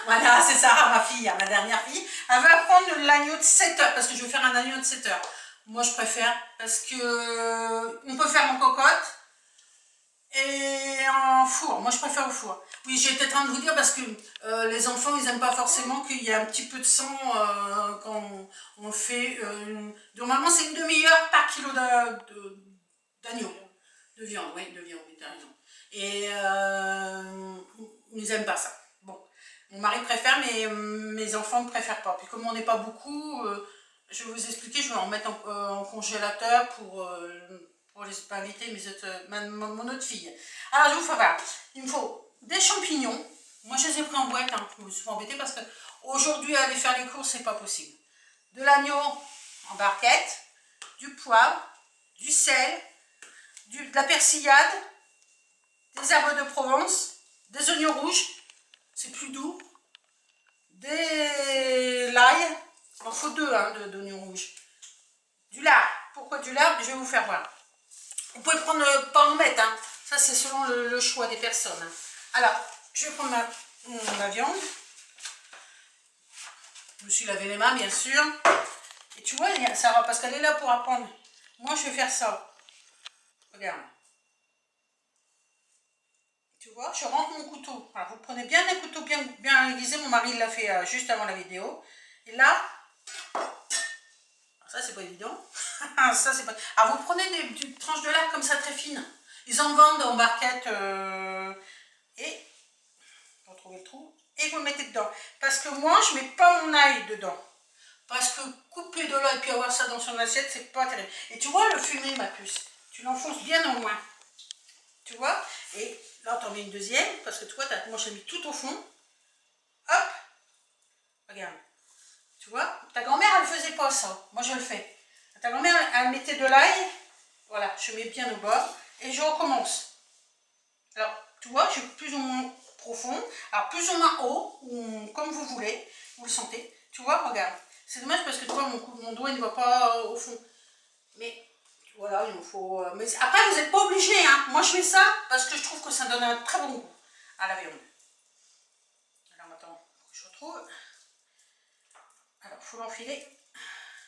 Voilà, c'est Sarah, ma fille, ma dernière fille. Elle va apprendre l'agneau de 7 heures, parce que je vais faire un agneau de 7 heures. Moi, je préfère, parce que on peut faire en cocotte et en four. Moi, je préfère au four. Oui, j'étais en train de vous dire, parce que les enfants, ils n'aiment pas forcément qu'il y ait un petit peu de sang quand on fait... normalement, c'est une demi-heure par kilo d'agneau. De viande, oui, t'as raison. Et ils n'aiment pas ça. Bon, mon mari préfère, mais mes enfants ne préfèrent pas. Puis comme on n'est pas beaucoup, je vais vous expliquer, je vais en mettre en congélateur pour les pas inviter mon autre fille. Alors je vous fais voir, il me faut des champignons. Moi je les ai pris en boîte, hein. Je me suis pas embêtée parce que aujourd'hui aller faire les courses, c'est pas possible. De l'agneau en barquette, du poivre, du sel, de la persillade, des herbes de Provence, des oignons rouges, c'est plus doux, de l'ail, il en faut 2 hein, d'oignons rouges, du lard. Pourquoi du lard? Je vais vous faire voir. Vous pouvez prendre, pas en mettre, hein. Ça c'est selon le choix des personnes. Hein. Alors, je vais prendre ma viande. Je me suis lavé les mains, bien sûr. Et tu vois, Sarah, parce qu'elle est là pour apprendre. Moi, je vais faire ça. Regarde. Tu vois, je rentre mon couteau. Alors, vous prenez bien un couteau bien aiguisé. Mon mari l'a fait juste avant la vidéo. Et là, ça c'est pas évident. Ça c'est pas. Alors, vous prenez des tranches de lard comme ça très fines. Ils en vendent en barquette et vous retrouvez le trou et vous le mettez dedans. Parce que moi, je mets pas mon ail dedans. Parce que couper de là et puis avoir ça dans son assiette, c'est pas terrible. Et tu vois le fumé, ma puce, tu l'enfonces bien au loin. Tu vois? Et là, t'en mets une deuxième, parce que toi, moi, je l'ai mis tout au fond. Hop! Regarde. Tu vois? Ta grand-mère, elle faisait pas ça. Moi, je le fais. Ta grand-mère, elle mettait de l'ail. Voilà, je mets bien au bas. Et je recommence. Alors, tu vois, je suis plus ou moins profond. Alors, plus ou moins haut, ou comme vous voulez. Vous le sentez. Tu vois? Regarde. C'est dommage parce que tu vois, mon doigt, il ne va pas au fond. Mais... voilà, il me faut... mais après, vous n'êtes pas obligé, hein. Moi, je fais ça parce que je trouve que ça donne un très bon goût à la viande. Alors, maintenant, je retrouve. Alors, il faut l'enfiler.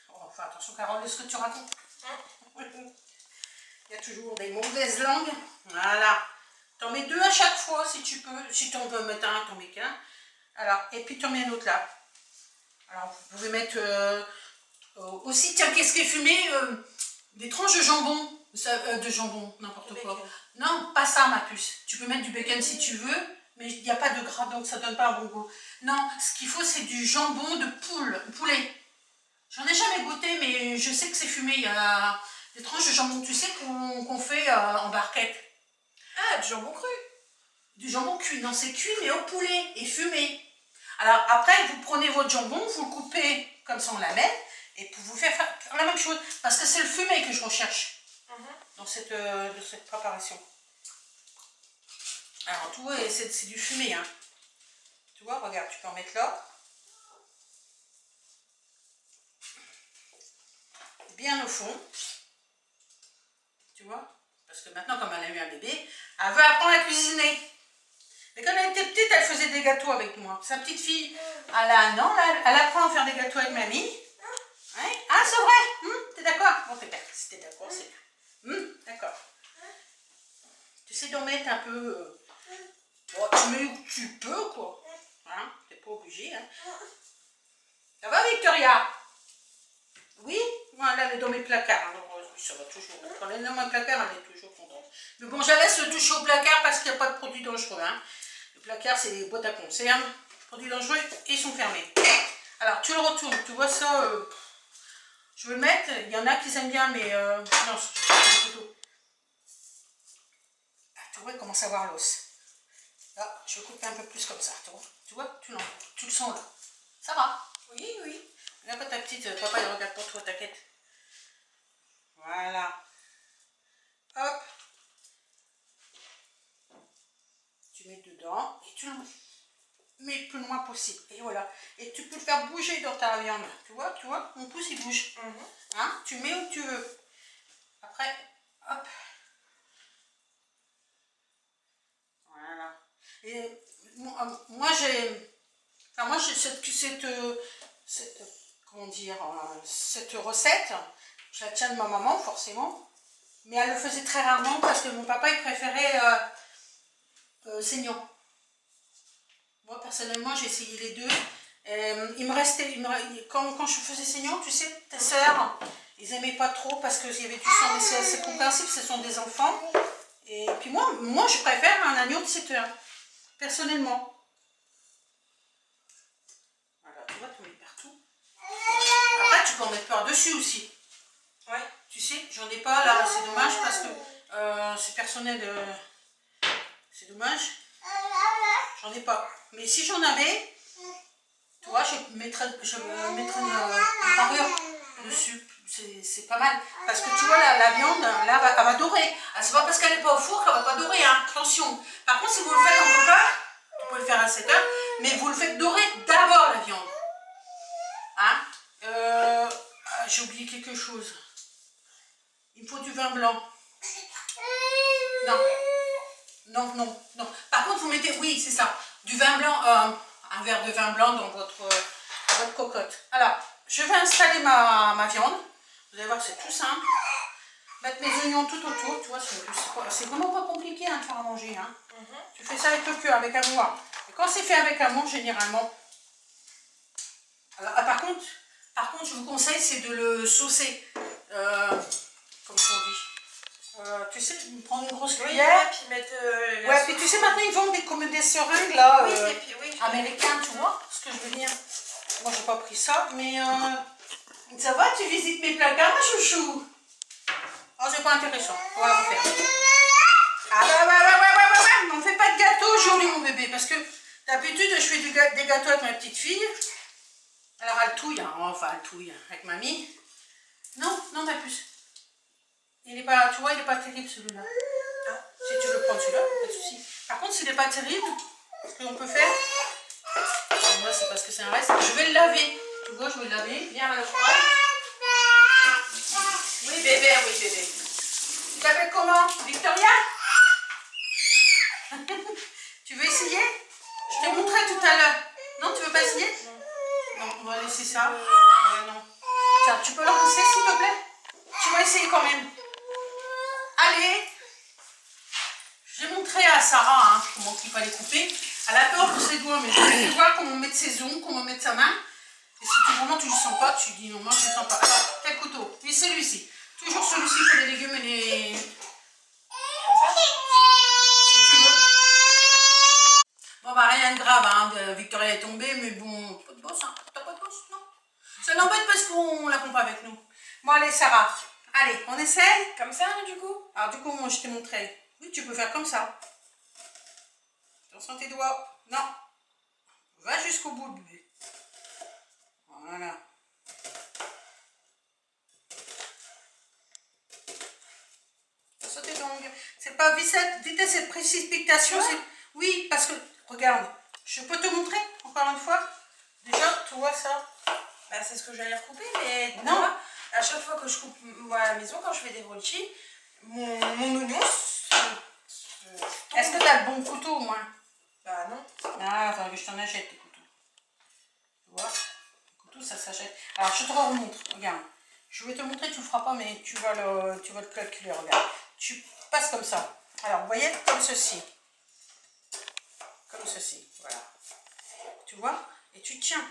Oh, enfin, attention, Carole, est-ce que tu racontes? Il y a toujours des mauvaises langues. Voilà. T'en mets 2 à chaque fois, si tu peux. Si tu en veux mettre un, t'en mets qu'un. Alors, et puis, tu en mets un autre là. Alors, vous pouvez mettre... aussi, tiens, qu'est-ce qui est fumé? Des tranches de jambon. De jambon, n'importe quoi. Non, pas ça, ma puce. Tu peux mettre du bacon si tu veux, mais il n'y a pas de gras, donc ça donne pas un bon goût. Non, ce qu'il faut, c'est du jambon de poulet. J'en ai jamais goûté, mais je sais que c'est fumé. Il y a des tranches de jambon, tu sais, qu'on fait en barquette. Ah, du jambon cru. Du jambon cuit. Non, c'est cuit, mais au poulet et fumé. Alors après, vous prenez votre jambon, vous le coupez comme ça, on la met. Et pour vous faire la même chose, parce que c'est le fumé que je recherche dans cette préparation. Alors tout, c'est du fumé, hein. Tu vois, regarde, tu peux en mettre là. Bien au fond. Tu vois, parce que maintenant, comme elle a eu un bébé, elle veut apprendre à cuisiner. Mais quand elle était petite, elle faisait des gâteaux avec moi. Sa petite fille, non, elle apprend à faire des gâteaux avec mamie. Ouais. Ah, c'est vrai. T'es d'accord? Bon, t'es bien. Si t'es d'accord, c'est bien. D'accord. Tu sais d'en mettre un peu... bon, tu mets où tu peux, quoi. Hein? T'es pas obligé, hein. Ça va, Victoria? Oui? Voilà, elle est dans mes placards. Alors, ça va toujours. Quand elle est dans mes placards, elle est toujours contente. Mais bon, je la laisse le toucher au placard parce qu'il n'y a pas de produits dangereux, hein. Le placard, c'est les boîtes à conserve. Les produits dangereux, ils sont fermés. Alors, tu le retournes. Tu vois ça... je veux le mettre, il y en a qui aiment bien, mais non, je plutôt. Ah, tu vois, il commence à avoir l'os. Là, je vais couper un peu plus comme ça, tu vois, tu le sens là. Ça va? Oui, oui. Regarde pas ta petite, papa il regarde pour toi, t'inquiète. Voilà. Hop. Tu mets dedans et tu le mets le plus loin possible. Et voilà. Et tu peux le faire bouger dans ta viande. Tu vois, mon pouce il bouge. Hein? Tu mets où tu veux. Après, hop. Voilà. Et moi Alors moi, comment dire, cette recette, je la tiens de ma maman, forcément. Mais elle le faisait très rarement parce que mon papa, il préférait saignant. Moi, personnellement, j'ai essayé les deux. Il me restait, quand je faisais saignant, tu sais, tes sœurs, ils n'aimaient pas trop parce qu'il y avait du sang, mais c'est compréhensible, ce sont des enfants. Et puis moi, je préfère un agneau de 7 heures, personnellement. Voilà, tu vois, tu mets partout. Après, tu peux en mettre par-dessus aussi. Ouais. Tu sais, j'en ai pas là, c'est dommage parce que c'est personnel, c'est dommage. J'en ai pas. Mais si j'en avais, tu vois, je mettrais une parure dessus. C'est pas mal. Parce que tu vois, la viande, là, elle va dorer. Ah, c'est pas parce qu'elle n'est pas au four qu'elle va pas dorer, hein. Attention. Par contre, si vous le faites en coca, vous pouvez le faire à 7 heures, mais vous le faites dorer d'abord la viande. Hein? J'ai oublié quelque chose. Il me faut du vin blanc. Non. Non, non, non. Par contre, vous mettez, oui, c'est ça, du vin blanc, un verre de vin blanc dans votre cocotte. Alors, je vais installer ma viande. Vous allez voir, c'est tout simple. Mettre mes oignons tout autour, tu vois, c'est vraiment pas compliqué hein, de faire à manger. Hein. Tu fais ça avec le cœur, avec amour. Et quand c'est fait avec amour, généralement... Alors, par contre, je vous conseille, c'est de le saucer. Comme on dit. Tu sais, prendre une grosse cuillère. Puis mettre ouais, puis tu sais, maintenant ils vendent comme des seringues là, oui, américains, tu vois ce que je veux dire. Moi, j'ai pas pris ça, mais ça va, tu visites mes placards, ma chouchou. Oh, c'est pas intéressant. On va le refaire. Ah, ouais. On fait pas de gâteau aujourd'hui, mon bébé, parce que d'habitude, je fais des gâteaux avec ma petite fille. Alors, elle touille, hein, enfin, elle touille avec mamie. Non, ma puce. Il est pas, tu vois, il est pas terrible celui-là. Ah, si tu veux prendre celui-là, pas de souci. Par contre, s'il n'est pas terrible, ce que l'on peut faire, moi c'est parce que c'est un reste, je vais le laver. Tu vois, je vais le laver, bien à la froide. Oui, bébé, oui, bébé. Tu t'appelles comment? Victoria? Tu veux essayer? Je t'ai montré tout à l'heure. Non, tu veux pas essayer? Non, on va laisser ça. Ouais, non. Tiens, tu peux le lancer s'il te plaît? Tu vas essayer quand même. Allez, j'ai montré à Sarah hein, comment il fallait couper. Elle a peur de ses doigts, mais tu peux voir comment mettre ses ongles, comment mettre sa main. Et si vraiment tu ne le sens pas, tu dis non, moi je ne le sens pas. Alors, quel couteau? Oui, celui-ci. Toujours celui-ci pour les légumes et les... Si tu veux. Bon, bah rien de grave, hein. Victoria est tombée, mais bon, pas de bosse, hein. T'as pas de bosse, non? Ça l'embête parce qu'on la prend pas avec nous. Bon, allez, Sarah. Allez, on essaye? Comme ça, du coup? Alors, du coup, moi, je t'ai montré. Oui, tu peux faire comme ça. Attention tes doigts. Non. Va jusqu'au bout, bébé. Voilà. Attention tes ongles. C'est pas vitesse et précipitation. Ouais. Oui, parce que, regarde, je peux te montrer, encore une fois. Déjà, tu vois ça? Bah, c'est ce que j'allais recouper, mais non. Vois, à chaque fois que je coupe moi à la maison, quand je fais des brioches, mon oignon Est-ce que tu as le bon couteau au moins? Bah non. Ah, attends, je t'en achète tes couteaux. Tu vois? Les couteaux, ça s'achète. Alors, je te remontre. Regarde. Je vais te montrer, tu ne le feras pas, mais tu vas le calculer. Regarde. Tu passes comme ça. Alors, vous voyez, comme ceci. Comme ceci. Voilà. Tu vois? Et tu tiens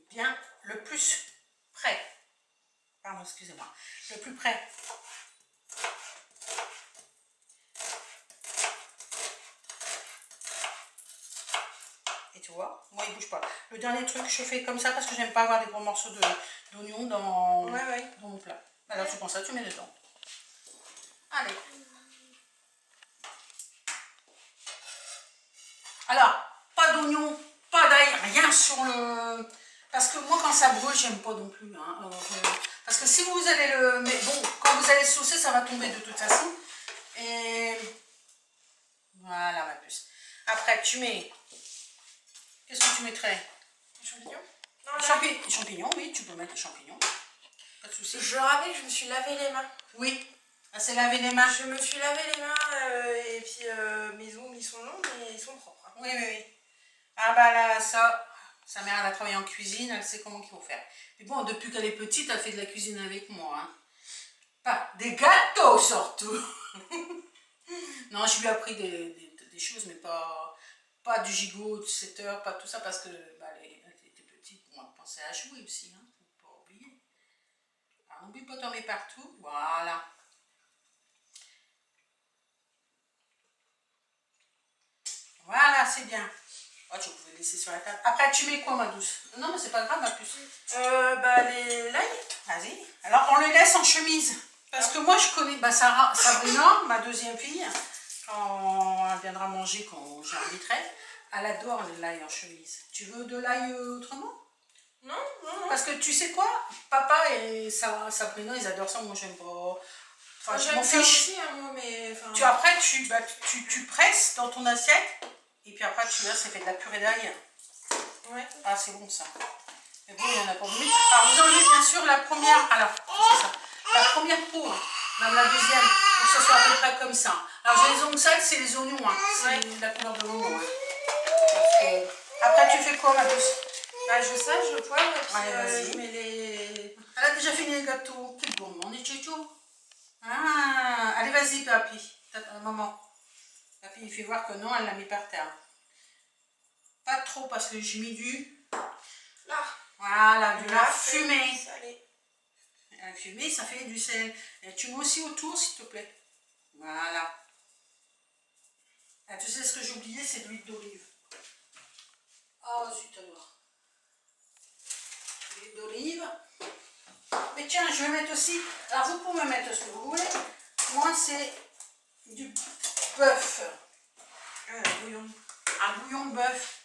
bien le plus près. Pardon, excusez-moi. Le plus près. Et tu vois, moi il bouge pas. Le dernier truc, je fais comme ça parce que j'aime pas avoir des gros morceaux d'oignon dans mon plat. Alors tu prends ça, tu mets dedans. Allez. Alors, pas d'oignon, pas d'ail, rien sur le... Parce que moi quand ça brûle, j'aime pas non plus. Hein. Parce que si vous allez le... Mais bon, quand vous allez saucer, ça va tomber de toute façon. Et... Voilà ma puce. Après, tu mets... Qu'est-ce que tu mettrais? Les champignons? Non, champignons, oui, tu peux mettre les champignons. Pas de souci. Je rappelle que je me suis lavé les mains. Oui, elle s'est lavé les mains. Je me suis lavé les mains et puis mes ongles ils sont longs mais ils sont propres. Hein. Oui. Ah bah là, ça, Sa mère, elle a travaillé en cuisine, elle sait comment il faut faire. Mais bon, depuis qu'elle est petite, elle fait de la cuisine avec moi. Hein. Pas des gâteaux surtout. Non, je lui ai appris des choses, mais pas du gigot, du 7 heures, pas tout ça, parce que bah, elle était petite, bon, elle pensait à jouer aussi, hein, faut pas oublier. Alors, n'oublie pas de tomber partout, voilà. Voilà, c'est bien. Oh, tu pouvais laisser sur la table. Après, tu mets quoi, ma douce? Non, mais c'est pas grave, ma puce. Bah, l'ail. Vas-y. Alors, on le laisse en chemise. Parce que moi, je connais Sabrina, ma deuxième fille, quand elle viendra manger, quand j'inviterai, elle adore l'ail en chemise. Tu veux de l'ail autrement? Non, non, non. Parce que tu sais quoi? Papa et Sabrina, ils adorent ça. Moi, j'aime pas. Enfin, je m'en fiche. Aussi, hein, moi, mais... Après, tu presses dans ton assiette. Et puis après, tu vois, ça fait de la purée d'ail. Ouais. Ah, c'est bon ça. Mais bon, il n'y en a pas beaucoup. Alors, vous enlevez bien sûr la première. Alors, c'est ça. La première peau, hein, même la deuxième, pour que ça soit à peu près comme ça. Alors, j'ai les ongles sales, c'est les oignons. Hein. C'est la couleur de l'oignon. Hein. Après, tu fais quoi, ma douce? Bah, je sage, je poivre, et puis allez, je mets les... Elle a déjà fini les gâteaux. Quel gourmand, est Tchétcho. Ah, allez, vas-y, papy. Maman. Papy, il fait voir que non, elle l'a mis par terre. Pas trop, parce que j'ai mis du... Là. Voilà, du lard fumé. Salé. Un fumé, ça fait du sel. Et tu mets aussi autour, s'il te plaît. Voilà. Ah, tu sais ce que j'ai oublié, c'est de l'huile d'olive. Oh, zut alors. L'huile d'olive. Mais tiens, je vais mettre aussi... Alors, vous pouvez mettre ce que vous voulez. Moi, c'est du bœuf. Un bouillon. Un bouillon de bœuf.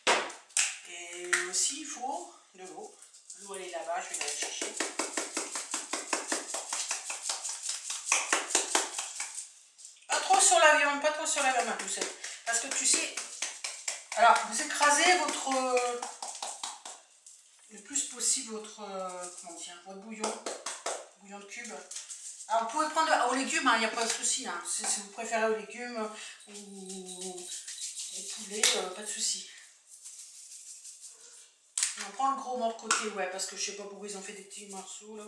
Et aussi, il faut de l'eau. L'eau, elle est là-bas, je vais aller la chercher. Pas trop sur la viande, pas trop sur la viande, ma poussette. Parce que tu sais, alors vous écrasez votre, le plus possible votre, comment dire, votre bouillon de cube. Alors vous pouvez prendre aux légumes, il n'y a pas de souci. Hein. Si vous préférez aux légumes ou au poulet, pas de souci. On prend le gros morceau de côté, ouais, parce que je sais pas pourquoi ils ont fait des petits morceaux là.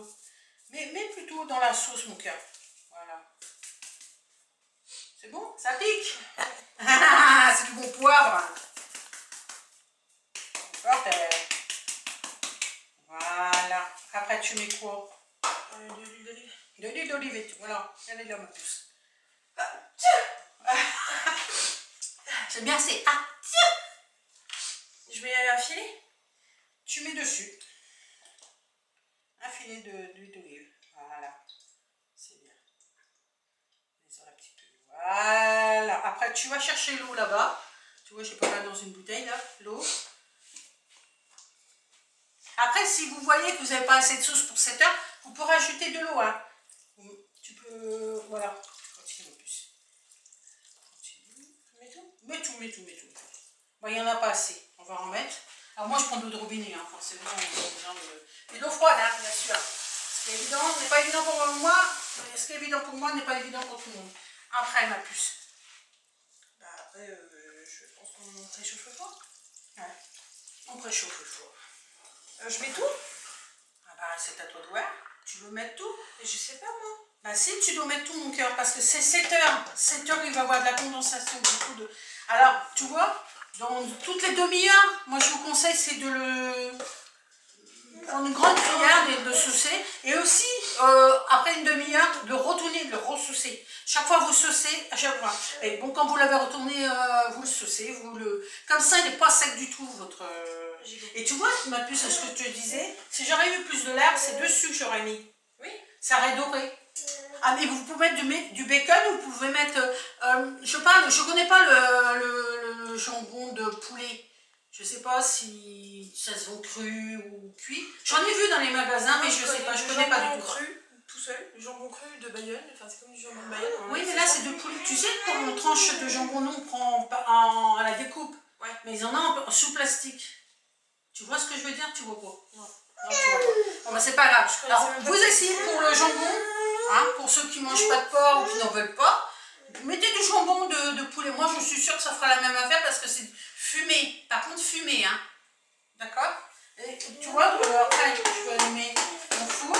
Mais plutôt dans la sauce, mon cœur. Voilà. C'est bon? Ça pique? C'est du bon poivre. Voilà. Après, tu mets quoi? De l'huile d'olive. De l'huile d'olive. Voilà. Elle est là, ma puce. J'aime bien, c'est... Ah, tiens! Je mets un filet. Tu mets dessus un filet d'huile d'olive. Voilà. C'est bien. La petite olive. Voilà. Après, tu vas chercher l'eau là-bas. Tu vois, j'ai pas mal dans une bouteille là, l'eau. Après, si vous voyez que vous n'avez pas assez de sauce pour 7 heures, vous pourrez ajouter de l'eau. Hein. Tu peux... Voilà. Continue plus. Continue. Mets tout. Bon, il n'y en a pas assez. On va en mettre. Alors moi, je prends de l'eau de robinet. Hein. Forcément, on a besoin de l'eau froide, hein, bien sûr. Ce qui est évident, n'est pas évident pour moi. Ce qui est évident pour moi n'est pas évident pour tout le monde. Après, ma puce. Bah après, je pense qu'on préchauffe le four. Ouais. On préchauffe le four. Je mets tout. Ah bah, c'est à toi de voir. Tu veux mettre tout? Je sais pas, moi. Bah si, tu dois mettre tout, mon cœur, parce que c'est 7 heures. 7 heures, il va y avoir de la condensation. Beaucoup de... Alors, tu vois, dans toutes les demi-heures, moi je vous conseille, c'est de le... prendre une grande cuillère de saucer. Et aussi, après une demi-heure, de retourner, de le ressaucer. Chaque fois, vous saucez, à chaque fois. Et bon, quand vous l'avez retourné, vous le saucez. Comme ça, il n'est pas sec du tout, votre... Et tu vois, ma puce, ce que je te disais, si j'aurais eu plus de lard, c'est dessus que j'aurais mis. Oui. Ça aurait doré. Ah, mais vous pouvez mettre du bacon, vous pouvez mettre... je connais pas le jambon de poulet. Je sais pas si ça se vend cru ou cuit. J'en ai vu dans les magasins, mais je sais pas, je connais pas du tout. Cru, tout seul. Le jambon cru de Bayonne, enfin c'est comme du jambon de Bayonne. Oui, mais là c'est de poulet. Tu sais, quand on tranche de jambon, nous on prend à la découpe. Ouais. Mais ils en ont sous plastique. Tu vois ce que je veux dire? Tu vois pas? Non. Non, tu vois pas. Bon, bah c'est pas grave. Alors, même pas vous essayez pour le jambon, hein, pour ceux qui mangent pas de porc ou qui n'en veulent pas. Mettez du jambon de poulet. Moi, je suis sûre que ça fera la même affaire parce que c'est fumé. Par contre, fumé, hein. D'accord? Et tu vois, après, je vais allumer mon four.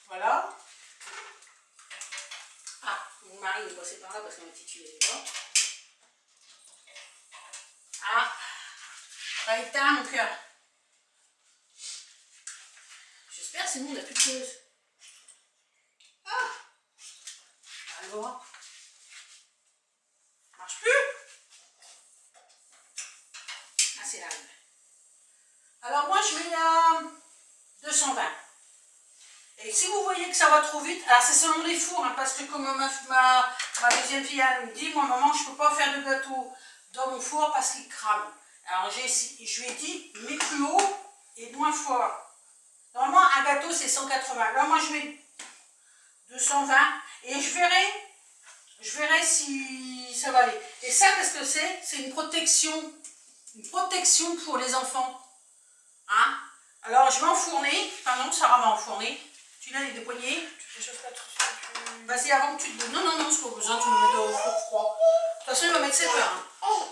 Voilà. Ah, mon mari est passé par là parce que ma petite fille est là. Ah, pas éteint mon cœur. J'espère, sinon on n'a plus de chose. Ah, alors, ça marche plus. Ah, c'est là. Alors moi je mets à 220. Et si vous voyez que ça va trop vite, alors c'est selon les fours, hein, parce que comme ma deuxième fille elle me dit, moi maman je ne peux pas faire de gâteau dans mon four parce qu'il crame. Alors je lui ai dit, mets plus haut et moins fort. Normalement un gâteau c'est 180. Là moi je mets 220 et je verrai si ça va aller. Et ça qu'est-ce que c'est? C'est une protection pour les enfants. Hein? Alors je vais enfourner, enfin non, Sarah va enfourner. Tu l'as les poignées. Tu fais chauffer pas tout de suite. Vas-y, avant que tu te... Non, c'est pas besoin, tu me mets au four froid. De toute façon, il va mettre 7 heures. Hein.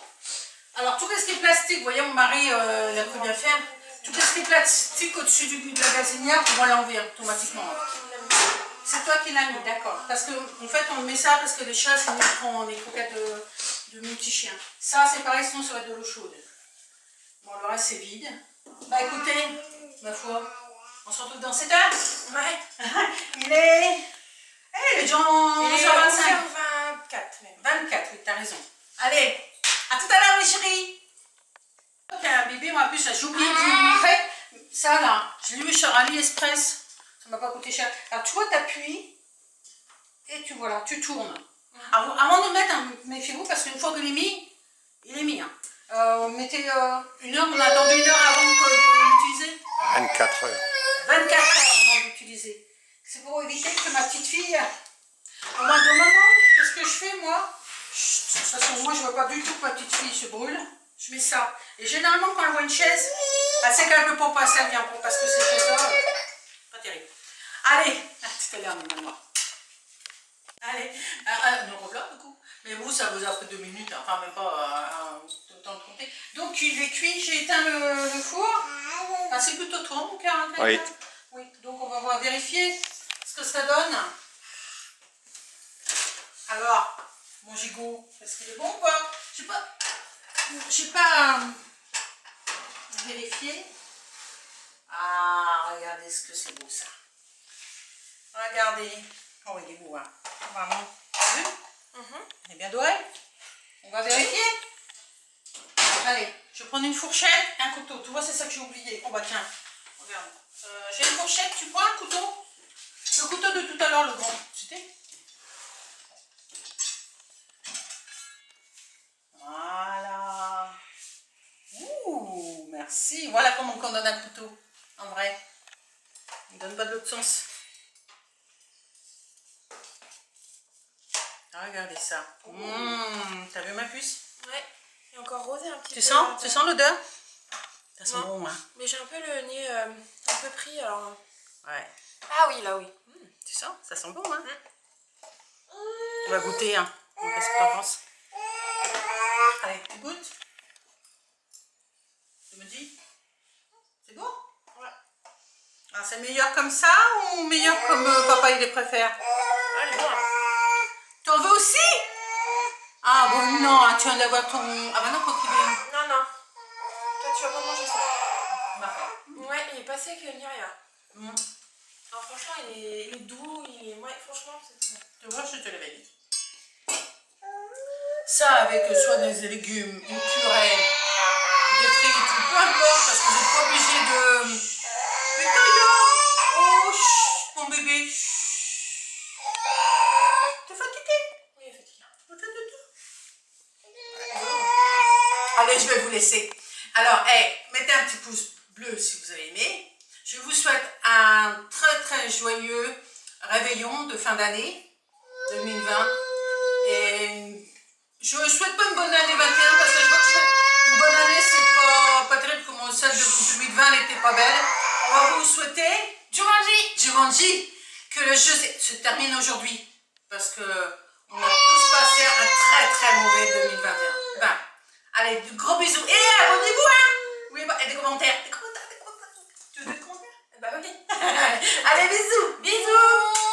Alors, tout ce qui est plastique, vous voyez, mon mari, il a pu bien faire. Tout ce qui est plastique au-dessus de la gazinière, on va l'enlever automatiquement. C'est toi qui l'as mis, d'accord. Parce qu'en fait, on met ça parce que les chats, c'est nous qui prend les croquettes de mon petit chien. Ça, c'est pareil, sinon ça va être de l'eau chaude. Bon, le reste, c'est vide. Bah écoutez, ma foi, on se retrouve dans 7 heures. Ouais. Il est... Eh, les gens... Il est 25. 24 même. 24, oui, t'as raison. Allez, à tout à l'heure, mes chéris. Ok, un bébé, moi, en plus, j'ai oublié de lui faire. Ça, là, je l'ai eu sur AliExpress. Ça m'a pas coûté cher. Alors, tu vois, t'appuies et tu, voilà, tu tournes. Alors, avant de mettre, méfiez-vous, parce qu'une fois que il est mis. Hein. Mettez une heure, on a attendu une heure avant de l'utiliser. 24 heures. 24 heures avant d'utiliser. C'est pour éviter que ma petite fille, au moins de maman, qu'est-ce que je fais moi? De toute façon, moi je ne veux pas du tout que ma petite fille se brûle. Je mets ça. Et généralement, quand elle voit une chaise, elle sait qu'elle ne peut pas passer, elle vient pas parce que c'est ça. Pas terrible. Allez, à tout à l'heure, maman. Allez, nous revoilà du coup. Mais vous, ça vous a pris 2 minutes, hein. Enfin, même pas le temps de compter. Donc, il est cuit, j'ai éteint le four. Ah, c'est plutôt toi, mon cœur. Hein, oui. Oui, donc on va vérifier ce que ça donne. Alors, mon gigot, est-ce qu'il est bon ou pas? J'ai pas vérifié. Ah, regardez ce que c'est beau ça. Regardez. Oh, il est beau, hein. Vraiment. T'as vu? Il est bien doré. On va vérifier. Allez, je vais prendre une fourchette et un couteau. Tu vois, c'est ça que j'ai oublié. Oh bah tiens, regarde. J'ai une fourchette, tu prends un couteau? Le couteau de tout à l'heure, le grand. C'était? Voilà. Ouh, merci. Voilà comment on donne un couteau. En vrai. On ne donne pas de l'autre sens. Regardez ça. T'as vu ma puce? Ouais. Et encore rosé un petit peu. Tu sens l'odeur? Ça sent bon, hein? Mais j'ai un peu le nez un peu pris, alors... Ouais. Ah oui, là, oui. Tu sens? Ça sent bon, hein? On va goûter, hein? Qu'est-ce que t'en penses? Allez, tu goûtes? Tu me dis? C'est bon? Ouais. Ah, c'est meilleur comme ça ou meilleur comme papa il les préfère? Ah, elle est bonne. T'en veux aussi? Ah bon, non, hein, tu viens d'avoir ton... Ah bah non, quand il est... Non, non. Toi, tu vas pas manger ça. Bah, Ouais, il est pas sec ni rien. Alors, franchement, il est doux. Ouais, franchement, c'est bon. tu vois, je te l'avais dit. Ça, avec soit des légumes, une purée, des frites, peu importe, parce que vous n'êtes pas obligé de... Victoria! Oh, chut, mon bébé. T'es fatigué? Oui, effectivement. Allez, je vais vous laisser. Alors, mettez un petit pouce bleu si vous avez aimé. Je vous souhaite un très très joyeux réveillon de fin d'année 2020. Et je ne souhaite pas une bonne année 21 parce que je vois que une bonne année, c'est pas terrible comme celle de 2020 n'était pas belle. On va vous souhaiter Jumanji, que le jeu se termine aujourd'hui. Parce que on a tous passé un très très mauvais 2021. Allez, de gros bisous et à Allez, bisous. Bisous.